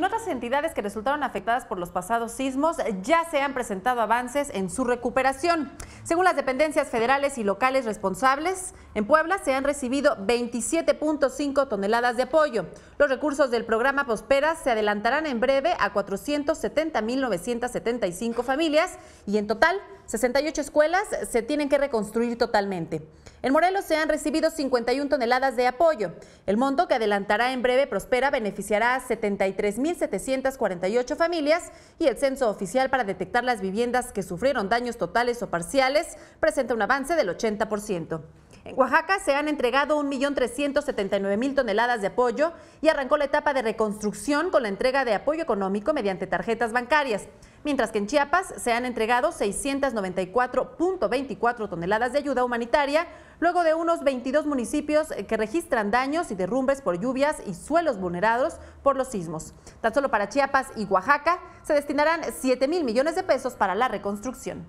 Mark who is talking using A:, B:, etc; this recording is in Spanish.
A: otras entidades que resultaron afectadas por los pasados sismos ya se han presentado avances en su recuperación. Según las dependencias federales y locales responsables, en Puebla se han recibido 27.5 toneladas de apoyo. Los recursos del programa Prospera se adelantarán en breve a 470.975 familias y en total 68 escuelas se tienen que reconstruir totalmente. En Morelos se han recibido 51 toneladas de apoyo. El monto que adelantará en breve Prospera beneficiará a 73.748 familias y el censo oficial para detectar las viviendas que sufrieron daños totales o parciales presenta un avance del 80%. En Oaxaca se han entregado 1.379.000 toneladas de apoyo y arrancó la etapa de reconstrucción con la entrega de apoyo económico mediante tarjetas bancarias, mientras que en Chiapas se han entregado 694.24 toneladas de ayuda humanitaria, luego de unos 22 municipios que registran daños y derrumbes por lluvias y suelos vulnerados por los sismos. Tan solo para Chiapas y Oaxaca se destinarán 7.000 millones de pesos para la reconstrucción.